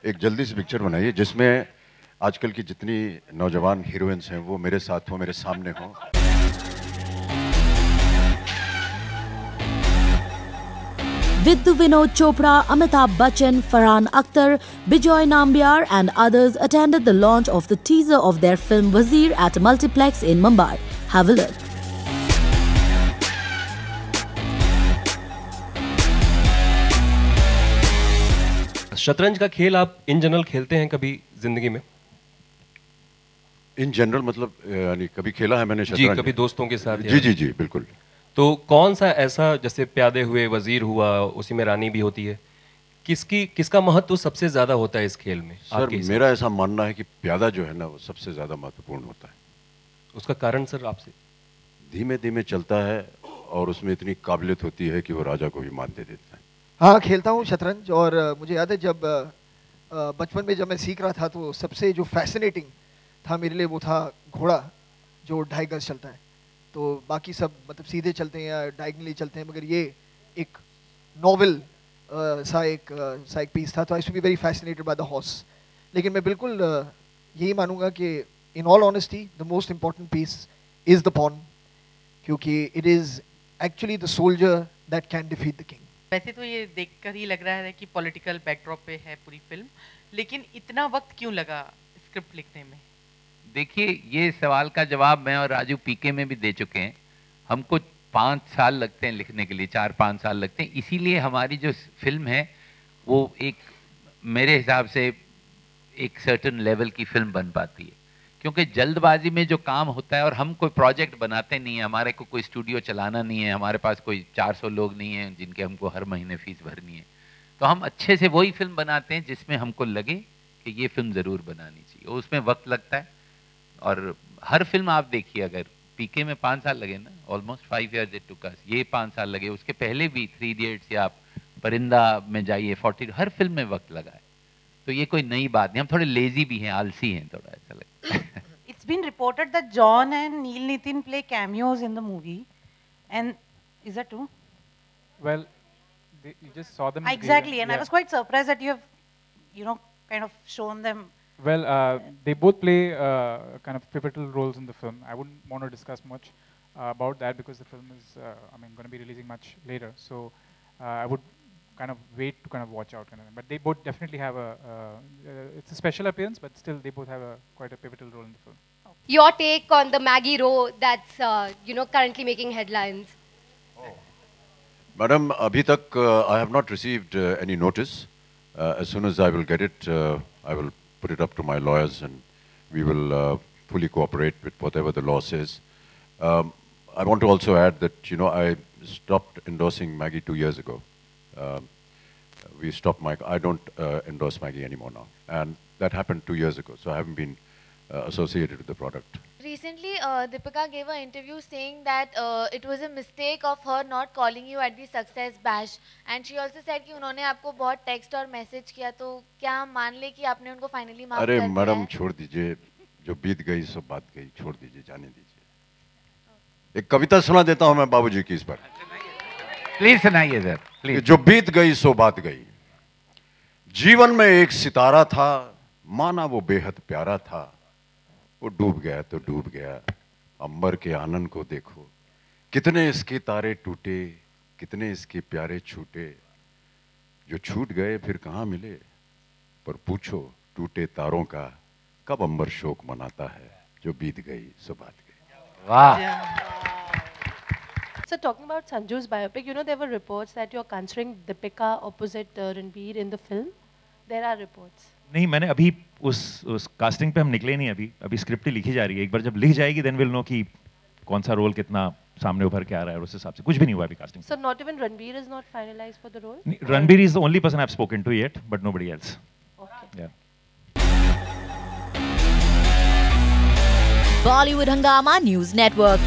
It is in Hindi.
एक जल्दी सी पिक्चर बनाइए जिसमें आजकल की जितनी नौजवान हीरोइंस हैं वो मेरे साथ हो, मेरे सामने हो। Vidhu Vinod Chopra, Amitabh Bachchan, Farhan Akhtar, Bijoy Nambiar and others attended the launch of the teaser of their film Wazir at a multiplex in Mumbai. Have a look. शतरंज का खेल आप इन जनरल खेलते हैं कभी जिंदगी में? इन जनरल मतलब यानी कभी खेला है मैंने शतरंज? जी, कभी दोस्तों के साथ? जी बिल्कुल। तो कौन सा ऐसा, जैसे प्यादे हुए, वजीर हुआ, उसी में रानी भी होती है, किसका महत्व सबसे ज्यादा होता है इस खेल में? सर मेरा ऐसा मानना है कि प्यादा जो है ना वो सबसे ज्यादा महत्वपूर्ण होता है। उसका कारण सर आपसे? धीमे धीमे चलता है और उसमें इतनी काबिलियत होती है कि वो राजा को भी मात दे देता है। हाँ, खेलता हूँ शतरंज, और मुझे याद है जब बचपन में जब मैं सीख रहा था तो सबसे जो फैसिनेटिंग था मेरे लिए वो था घोड़ा जो 2.5 गज चलता है। तो बाकी सब मतलब सीधे चलते हैं या डायगनली चलते हैं, मगर ये एक नॉवल सा एक पीस था। तो I to be very fascinated by the horse. लेकिन मैं बिल्कुल यही मानूंगा कि in all honesty the most important piece is the pawn, क्योंकि it is actually the soldier that can defeat the king. वैसे तो ये देखकर ही लग रहा है कि पॉलिटिकल बैकड्रॉप पे है पूरी फिल्म, लेकिन इतना वक्त क्यों लगा स्क्रिप्ट लिखने में? देखिए, ये सवाल का जवाब मैं और राजू पीके में भी दे चुके हैं। हमको 5 साल लगते हैं लिखने के लिए, 4-5 साल लगते हैं। इसीलिए हमारी जो फिल्म है वो एक, मेरे हिसाब से एक सर्टेन लेवल की फिल्म बन पाती है, क्योंकि जल्दबाजी में जो काम होता है, और हम कोई प्रोजेक्ट बनाते नहीं है, हमारे को कोई स्टूडियो चलाना नहीं है, हमारे पास कोई 400 लोग नहीं हैं जिनके हमको हर महीने फीस भरनी है। तो हम अच्छे से वही फिल्म बनाते हैं जिसमें हमको लगे कि ये फिल्म ज़रूर बनानी चाहिए। उसमें वक्त लगता है, और हर फिल्म आप देखिए, अगर पीके में 5 साल लगे ना, ऑलमोस्ट 5 years इट टुक अस, ये 5 साल लगे, उसके पहले भी 3 Idiots या आप परिंदा में जाइए, 40, हर फिल्म में वक्त लगा है। तो ये कोई नई बात नहीं, हम थोड़े लेजी भी हैं, आलसी हैं थोड़ा, ऐसा लगता है। It's been reported that John and Neil Nitin play cameos in the movie, and is that true? Well, you just saw them. Exactly, and yeah. I was quite surprised that you have, kind of shown them. Well, they both play kind of pivotal roles in the film. I wouldn't want to discuss much about that because the film is, going to be releasing much later. So I would kind of wait to kind of watch out. But they both definitely have it's a special appearance, but still they both have quite a pivotal role in the film. Your take on the Maggie Row that's, currently making headlines? Madam, abhi tak I have not received any notice. As soon as I will get it, I will put it up to my lawyers and we will fully cooperate with whatever the law says. I want to also add that, I stopped endorsing Maggie 2 years ago. I don't endorse Maggie anymore now. And that happened 2 years ago, so I haven't been associated with the product. Recently, Deepika gave an interview saying that it was a mistake of her not calling you at the success bash, and she also said कि उन्होंने आपको बहुत text और message किया, तो क्या हम मान ले कि आपने उनको finally माफ कर दिया? अरे मैडम छोड़ दीजिए, जो बीत गई सो बात गई, छोड़ दीजिए, जाने दीजिए। एक कविता सुना देता हूँ मैं बाबूजी की इस पर। प्लीज सुनाइए सर, प्लीज। जो बीत गई सो बात गई, जीवन में एक सितारा था, माना वो बेहद प्यारा था, वो डूब गया तो डूब गया, अंबर के आनंद को देखो, कितने इसके तारे टूटे, कितने इसके प्यारे छूटे, जो छूट गए फिर कहाँ मिले, पर पूछो टूटे तारों का कब अंबर शोक मनाता है, जो बीत गई सो बात गई। वाह। So talking about Sanju's biopic, there were reports that you're considering Deepika opposite Ranbir in the film. There are reports. नहीं, मैंने अभी उस कास्टिंग पे हम निकले नहीं, अभी स्क्रिप्ट ही लिखी जा रही है। एक बार जब लिख जाएगी देन विल नो कि कौन सा रोल कितना सामने उभर के आ रहा है, और उस हिसाब से कुछ भी नहीं हुआ अभी casting. So not even Ranbir is not finalized for the role? Ranbir is the only person I've spoken to yet, but nobody else. Okay. Yeah. Bollywood Hungama News Network.